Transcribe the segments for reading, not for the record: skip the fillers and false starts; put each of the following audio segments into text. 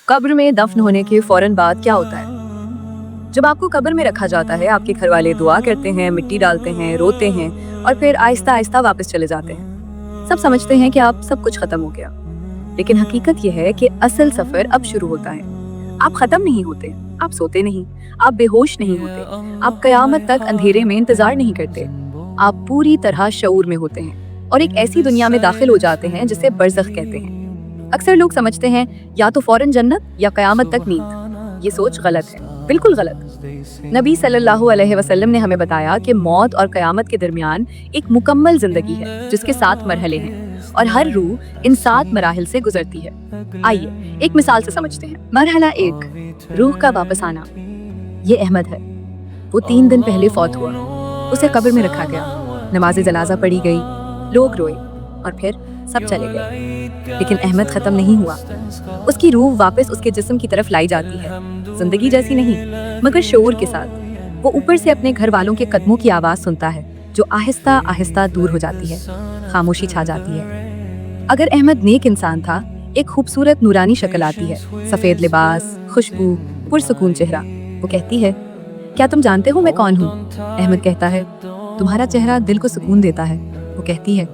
कब्र में दफन होने के फौरन बाद क्या होता है? जब आपको कब्र में रखा जाता है, आपके घर वाले दुआ करते हैं, मिट्टी डालते हैं, रोते हैं और फिर आहिस्ता आहिस्ता वापस चले जाते हैं। सब समझते हैं कि आप सब कुछ खत्म हो गया, लेकिन हकीकत यह है कि असल सफर अब शुरू होता है। आप खत्म नहीं होते, आप सोते नहीं, आप बेहोश नहीं होते, आप कयामत तक अंधेरे में इंतजार नहीं करते। आप पूरी तरह शऊर में होते हैं और एक ऐसी दुनिया में दाखिल हो जाते हैं जिसे बरज़ख कहते हैं। अक्सर लोग समझते हैं या तो फौरन जन्नत या कयामत तक नींद। ये सोच गलत है, बिल्कुल गलत। नबी सल्लल्लाहु अलैहि वसल्लम ने हमें बताया कि मौत और कयामत के दरमियान एक मुकम्मल जिंदगी है जिसके 7 मरहले हैं और हर रूह इन 7 मराहिल से गुजरती है। आइए एक मिसाल से समझते हैं। मरहला 1, रूह का वापस आना। ये अहमद है। वो 3 दिन पहले फौत हुआ। उसे कब्र में रखा गया, नमाज जनाजा पढ़ी गई, लोग रोए और फिर सब चले गए। लेकिन अहमद खत्म नहीं हुआ। उसकी रूह वापस उसके जिस्म की तरफ लाई जाती है, जिंदगी जैसी नहीं मगर शऊर के साथ। वो ऊपर से अपने घर वालों के कदमों की आवाज सुनता है जो आहिस्ता आहिस्ता दूर हो जाती है। खामोशी छा जाती है। अगर अहमद नेक इंसान था, एक खूबसूरत नूरानी शक्ल आती है, सफेद लिबास, खुशबू, पुरसुकून चेहरा। वो कहती है, क्या तुम जानते हो मैं कौन हूँ? अहमद कहता है, तुम्हारा चेहरा दिल को सुकून देता है। वो कहती है,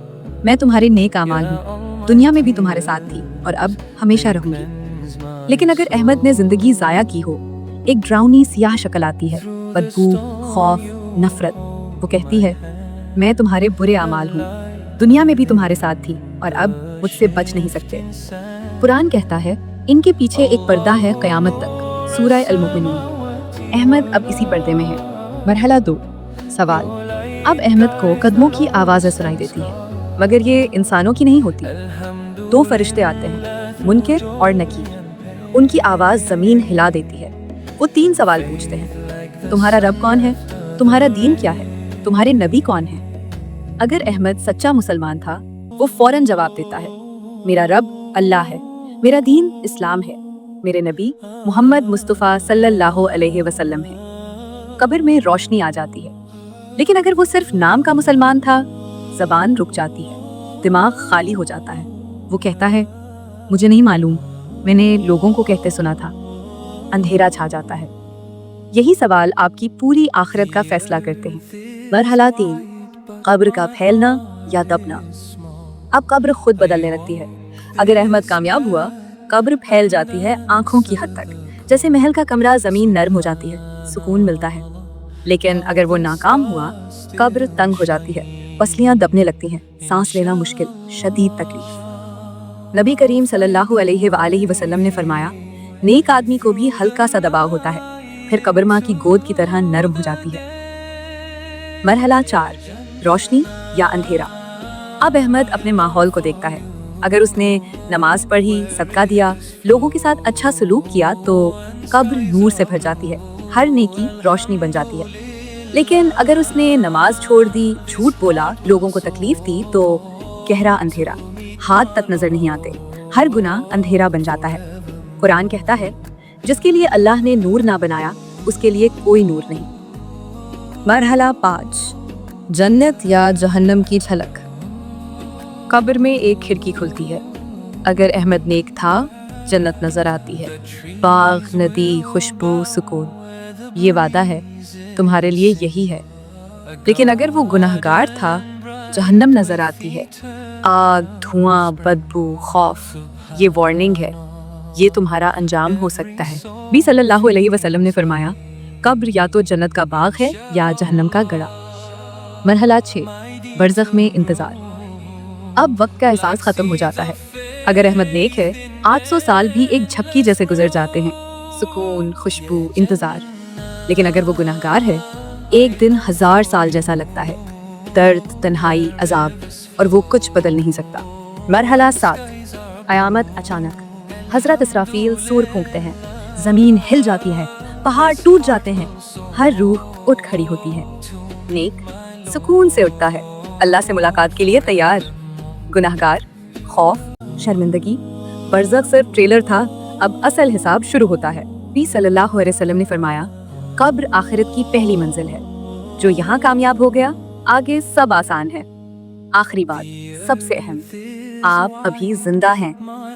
मैं तुम्हारे नेक आमाल हूँ, दुनिया में भी तुम्हारे साथ थी और अब हमेशा रहूंगी। लेकिन अगर अहमद ने जिंदगी जाया की हो, एक ड्राउनी सियाह शक्ल आती है, बदबू, खौफ, नफरत। वो कहती है, मैं तुम्हारे बुरे आमाल हूँ, दुनिया में भी तुम्हारे साथ थी और अब मुझसे बच नहीं सकते। कुरान कहता है, इनके पीछे एक पर्दा है कयामत तक। सूरह अल-मुमिनून। अहमद अब इसी पर्दे में है। मरहला 2, सवाल। अब अहमद को कदमों की आवाज़ें सुनाई देती है, मगर ये इंसानों की नहीं होती। 2 फरिश्ते आते हैं, मुनकिर और नकीर। उनकी आवाज़ ज़मीन हिला देती है। वो 3 सवाल पूछते हैं, तुम्हारा रब कौन है? तुम्हारा दीन क्या है? तुम्हारे नबी कौन है? अगर अहमद सच्चा मुसलमान था, वो फौरन जवाब देता है, मेरा रब अल्लाह है, मेरा दीन इस्लाम है, मेरे नबी मोहम्मद मुस्तफ़ा सल्लल्लाहु अलैहि वसल्लम है। कब्र में रोशनी आ जाती है। लेकिन अगर वो सिर्फ नाम का मुसलमान था, ज़बान रुक जाती है, दिमाग खाली हो जाता है। वो कहता है, मुझे नहीं मालूम, मैंने लोगों को कहते सुना था। अंधेरा छा जाता है। यही सवाल आपकी पूरी आखिरत का फैसला करते हैं। मरहला 3, कब्र का फैलना या दबना। अब कब्र खुद बदलने लगती है। अगर अहमद कामयाब हुआ, कब्र फैल जाती है आंखों की हद तक, जैसे महल का कमरा जमीन नर्म हो जाती है, सुकून मिलता है। लेकिन अगर वो नाकाम हुआ, कब्र तंग हो जाती है, पसलियां दबने लगती हैं, सांस लेना मुश्किल, शदीद तकलीफ। नबी करीम सल्लल्लाहु अलैहि वसल्लम ने फरमाया, नेक आदमी को भी हल्का सा दबाव होता है, फिर कब्र माँ की गोद की तरह नरम हो जाती है। मरहला 4, रोशनी या अंधेरा। अब अहमद अपने माहौल को देखता है। अगर उसने नमाज पढ़ी, सदका दिया, लोगों के साथ अच्छा सलूक किया, तो कब्र नूर से भर जाती है, हर नेकी रोशनी बन जाती है। लेकिन अगर उसने नमाज छोड़ दी, झूठ बोला, लोगों को तकलीफ दी, तो गहरा अंधेरा, हाथ तक नजर नहीं आते, हर गुनाह अंधेरा बन जाता है। कुरान कहता है, जिसके लिए अल्लाह ने नूर ना बनाया, उसके लिए कोई नूर नहीं। मरहला 5, जन्नत या जहन्नम की झलक। कब्र में एक खिड़की खुलती है। अगर अहमद नेक था, जन्नत नजर आती है, बाग, नदी, खुशबू, सुकून। ये वादा है, तुम्हारे लिए यही है। लेकिन अगर वो गुनाहगार था, जहन्नम नजर आती है, आग, धुआं, बदबू, खौफ। ये वार्निंग है, ये तुम्हारा अंजाम हो सकता है। नबी सल्लल्लाहु अलैहि वसल्लम ने फरमाया, कब्र या तो जन्नत का बाग है या जहन्नम का गड़ा। मरहला 6, बरज़ख में इंतजार। अब वक्त का एहसास खत्म हो जाता है। अगर अहमद नेक है, 800 साल भी एक झपकी जैसे गुजर जाते हैं, सुकून, खुशबू, इंतजार। लेकिन अगर वो गुनाहगार है, एक दिन 1000 साल जैसा लगता है, दर्द, तन्हाई, अजाब, और वो कुछ बदल नहीं सकता। मरहला 7, क़यामत अचानक। हजरत इसराफील सूर फूंकते हैं, जमीन हिल जाती है, पहाड़ टूट जाते हैं, हर रूह उठ खड़ी होती है। नेक सुकून से उठता है, अल्लाह से मुलाकात के लिए तैयार। गुनाहगार, खौफ, शर्मिंदगी। बरज़ख सिर्फ ट्रेलर था, अब असल हिसाब शुरू होता है। नबी सल्लल्लाहु अलैहि वसल्लम ने फरमाया, कब्र आखिरत की पहली मंजिल है। जो यहाँ कामयाब हो गया, आगे सब आसान है। आखिरी बात, सबसे अहम, आप अभी जिंदा हैं,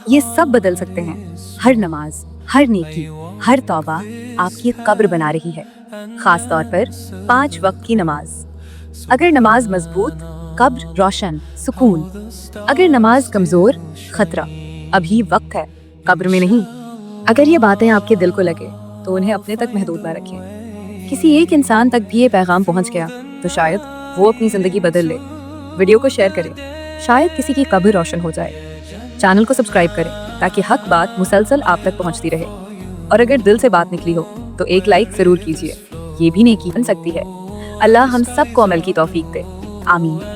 ये सब बदल सकते हैं। हर नमाज, हर नेकी, हर तौबा आपकी कब्र बना रही है, खास तौर पर 5 वक्त की नमाज। अगर नमाज मजबूत, कब्र रोशन, सुकून। अगर नमाज कमजोर, खतरा। अभी वक्त है, कब्र में नहीं। अगर ये बातें आपके दिल को लगे तो उन्हें अपने तक महदूद ना रखें। किसी एक इंसान तक भी ये पैगाम पहुंच गया तो शायद वो अपनी जिंदगी बदल ले। वीडियो को शेयर करें, शायद किसी की कब्र रोशन हो जाए। चैनल को सब्सक्राइब करें ताकि हक बात मुसलसल आप तक पहुंचती रहे। और अगर दिल से बात निकली हो तो एक लाइक जरूर कीजिए, ये भी नेकी बन सकती है। अल्लाह हम सबको अमल की तौफीक दे, आमीन।